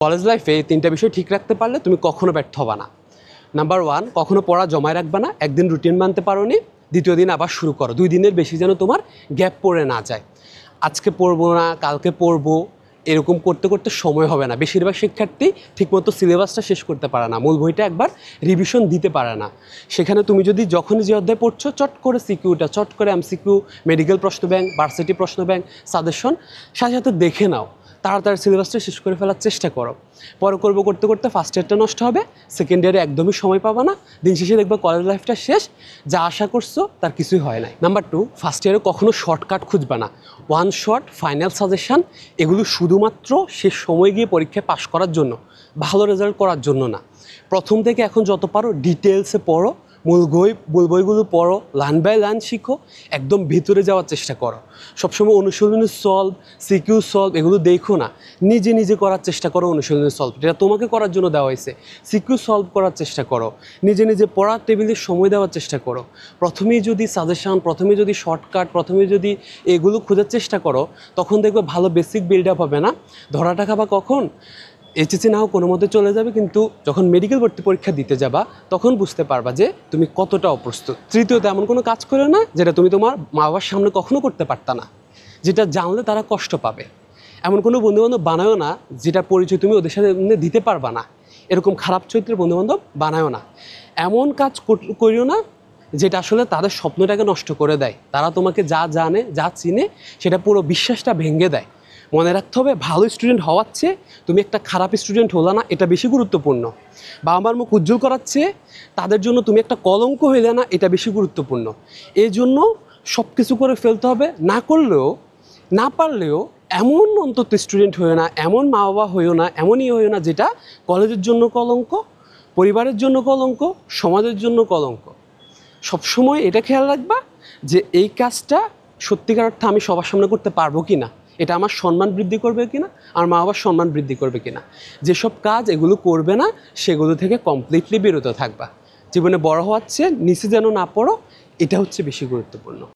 College লাইফে এই 3টা বিষয় ঠিক রাখতে পারলে তুমি কখনো ব্যর্থ হবা না। নাম্বার 1, কখনো পড়া জমায় রাখবা না। একদিন রুটিন মানতে পারোনি, দ্বিতীয় দিন আবার শুরু করো। 2 দিনের বেশি যেন তোমার গ্যাপ পড়ে না যায়। আজকে পড়বো না, কালকে পড়বো, এরকম করতে করতে সময় হবে না। বেশিরভাগ শিক্ষার্থী ঠিকমতো সিলেবাসটা শেষ করতে পারে না, মূল বইটা একবার রিভিশন দিতে পারে না। সেখানে তুমি যদি যখনই যে অধ্যায় পড়ছো, চট করে সিকিউটা, চট করে এমসিকিউ, মেডিকেল প্রশ্ন ব্যাংক, ভার্সিটি প্রশ্ন ব্যাংক, সাজেশন সাথে সাথে দেখে নাও। তাড়াতাড়ি সিলেবাসটা শেষ করে ফেলার চেষ্টা করো। পরে করতে করতে ফার্স্ট ইয়ারটা নষ্ট হবে, সেকেন্ড ইয়ারে একদমই সময় পাবা না। দিন শেষে দেখবে কলেজ লাইফটা শেষ, যা আশা করছো তার কিছুই হয় নাই। নাম্বার 2, ফার্স্ট ইয়ারে কখনো শর্টকাট খুঁজবা না। ওয়ান শট, ফাইনাল সাজেশন, এগুলো শুধুমাত্র শেষ সময় গিয়ে পরীক্ষায় পাশ করার জন্য, ভালো রেজাল্ট করার জন্য না। প্রথম থেকে এখন যত পারো ডিটেলসে পড়ো, মূল বইগুলো পড়ো, লার্ন বাই লার্ন শিখো, একদম ভিতরে যাওয়ার চেষ্টা করো। সবসময় অনুশীলনী সলভ, সিকিউ সলভ এগুলো দেখো না, নিজে নিজে করার চেষ্টা করো। অনুশীলনী সলভ যেটা তোমাকে করার জন্য দেওয়া হয়েছে, সিকিউ সলভ করার চেষ্টা করো, নিজে নিজে পড়ার টেবিলে সময় দেওয়ার চেষ্টা করো। প্রথমেই যদি সাজেশন, প্রথমে যদি শর্টকাট, প্রথমে যদি এগুলো খোঁজার চেষ্টা করো, তখন দেখবে ভালো বেসিক বিল্ড আপ হবে না। ধরাটা খাবা কখন? এইচএসসি নাও কোনো মতে চলে যাবে, কিন্তু যখন মেডিকেল ভর্তি পরীক্ষা দিতে যাবা তখন বুঝতে পারবা যে তুমি কতটা অপ্রস্তুত। তৃতীয়ত, এমন কোনো কাজ করো না যেটা তুমি তোমার মা বাবার সামনে কখনো করতে পারতা না, যেটা জানলে তারা কষ্ট পাবে। এমন কোনো বন্ধুবান্ধব বানায়ও না যেটার পরিচয় তুমি ওদের সাথে দিতে পারবা না। এরকম খারাপ চরিত্রের বন্ধুবান্ধব বানায়ও না। এমন কাজ করিও না যেটা আসলে তাদের স্বপ্নটাকে নষ্ট করে দেয়। তারা তোমাকে যা জানে, যা চিনে, সেটা পুরো বিশ্বাসটা ভেঙে দেয়। মনে রাখতে হবে, ভালো স্টুডেন্ট হওয়ার চেয়ে তুমি একটা খারাপ স্টুডেন্ট হলে না, এটা বেশি গুরুত্বপূর্ণ। বাবা মার মুখ উজ্জ্বল করার চেয়ে তাদের জন্য তুমি একটা কলঙ্ক হইলে না, এটা বেশি গুরুত্বপূর্ণ। এই জন্য সব কিছু করে ফেলতে হবে, না করলেও, না পারলেও এমন অন্তত স্টুডেন্ট হয়েও না, এমন মা বাবা হয়েও না, এমনই হয়েও না যেটা কলেজের জন্য কলঙ্ক, পরিবারের জন্য কলঙ্ক, সমাজের জন্য কলঙ্ক। সবসময় এটা খেয়াল রাখবা যে এই কাজটা সত্যিকার অর্থে আমি সবার সামনে করতে পারবো কি না, এটা আমার সম্মান বৃদ্ধি করবে কিনা, আর মা বাবার সম্মান বৃদ্ধি করবে কিনা। যেসব কাজ এগুলো করবে না, সেগুলো থেকে কমপ্লিটলি বিরত থাকবা। জীবনে বড় হওয়ার চেয়ে নিচে যেন না পড়ো, এটা হচ্ছে বেশি গুরুত্বপূর্ণ।